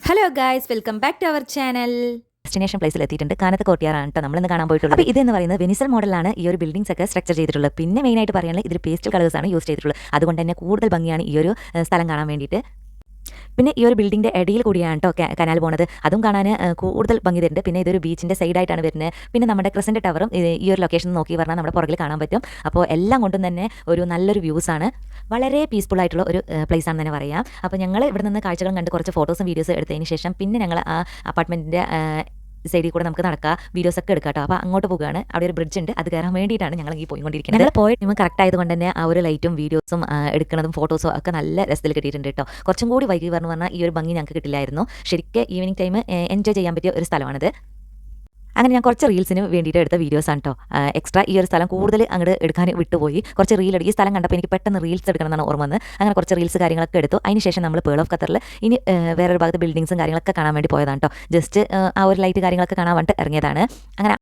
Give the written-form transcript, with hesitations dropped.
Hello guys, welcome back to our channel. Destination പ്ലേസിൽ എത്തിയിട്ടുണ്ട്. കാനത്ത് കോട്ടിയാറാണ് കേട്ടോ നമ്മളിന്ന് കാണാൻ പോയിട്ടുള്ളത്. അപ്പോൾ ഇതെന്ന് പറയുന്നത് വെനിസൽ മോഡലാണ് ഈ ഒരു ബിൽഡിംഗ്സ് ഒക്കെ സ്ട്രക്ചർ ചെയ്തിട്ടുള്ളത്. പിന്നെ മെയിനായിട്ട് പറയുകയാണെങ്കിൽ ഇതിൽ പേസ്റ്റൽ കളേഴ്സാണ് യൂസ് ചെയ്തിട്ടുള്ളത്. അതുകൊണ്ട് തന്നെ കൂടുതൽ ഭംഗിയാണ് ഈ ഒരു സ്ഥലം കാണാൻ വേണ്ടിയിട്ട്. പിന്നെ ഈ ഒരു ബിൽഡിങ്ങിൻ്റെ ഇടയിൽ കൂടിയാണ് കേട്ടോ കനാൽ പോകുന്നത്. അതും കാണാൻ കൂടുതൽ ഭംഗി തരുന്നുണ്ട്. പിന്നെ ഇതൊരു ബീച്ചിൻ്റെ സൈഡായിട്ടാണ് വരുന്നത്. പിന്നെ നമ്മുടെ ക്രസൻറ്റ് ടവറും ഈ ഒരു ലൊക്കേഷൻ നോക്കി പറഞ്ഞാൽ നമ്മുടെ പുറകിൽ കാണാൻ പറ്റും. അപ്പോൾ എല്ലാം കൊണ്ടും തന്നെ ഒരു നല്ലൊരു വ്യൂസാണ്. വളരെ പീസ്ഫുൾ ആയിട്ടുള്ള ഒരു പ്ലേസ് ആണെന്ന് തന്നെ പറയാം. അപ്പോൾ ഞങ്ങൾ ഇവിടെ നിന്ന് കാഴ്ചകളും കണ്ട് കുറച്ച് ഫോട്ടോസും വീഡിയോസും എടുത്തതിന് ശേഷം പിന്നെ ഞങ്ങൾ ആ അപ്പാർട്ട്മെൻറ്റിൻ്റെ സൈഡിൽ കൂടെ നമുക്ക് നടക്കാം, വീഡിയോസ് ഒക്കെ എടുക്കാം കേട്ടോ. അപ്പോൾ അങ്ങോട്ട് പോകുകയാണ്. അവിടെ ഒരു ബ്രിഡ്ജ് ഉണ്ട്, അത് കയറാൻ വേണ്ടിയിട്ടാണ് ഞങ്ങൾ ഈ പോയിക്കൊണ്ടിരിക്കുന്നത്. ഞങ്ങൾ പോയ ടൈം കറക്റ്റ് ആയതുകൊണ്ട് തന്നെ ആ ഒരു ലൈറ്റും വീഡിയോസും എടുക്കുന്നതും ഫോട്ടോസും ഒക്കെ നല്ല രസത്തിൽ കിട്ടിയിട്ടുണ്ട് കേട്ടോ. കുറച്ചും കൂടി വൈകി പറഞ്ഞാൽ ഈ ഒരു ഭംഗി ഞങ്ങൾക്ക് കിട്ടില്ലായിരുന്നു. ശരിക്കും ഈവനിങ് ടൈം എൻജോയ് ചെയ്യാൻ പറ്റിയ ഒരു സ്ഥലമാണിത്. അങ്ങനെ ഞാൻ കുറച്ച് റീൽസിന് വേണ്ടിയിട്ട് എടുത്ത വീഡിയോസാണ് കേട്ടോ. എക്സ്ട്രാ ഈ ഒരു സ്ഥലം കൂടുതൽ അങ്ങോട്ട് എടുക്കാൻ വിട്ടുപോയി. കുറച്ച് ഈ സ്ഥലം കണ്ടപ്പോൾ എനിക്ക് പെട്ടെന്ന് റീൽസ് എടുക്കണം എന്നാണ് ഓർമ്മ വന്നത്. അങ്ങനെ കുറച്ച് റീൽസ് കാര്യങ്ങളൊക്കെ എടുത്തു. അതിന് ശേഷം നമ്മൾ പേൾ ഓഫ് ഖത്തറിൽ ഇനി വേറൊരു ഭാഗത്ത് ബിൽഡിങ്സും കാര്യങ്ങളൊക്കെ കാണാൻ വേണ്ടി പോയതാണ് കേട്ടോ. ജസ്റ്റ് ആ ഒരു ലൈറ്റ് കാര്യങ്ങളൊക്കെ കാണാൻ വേണ്ടിയിട്ട് ഇറങ്ങിയതാണ്. അങ്ങനെ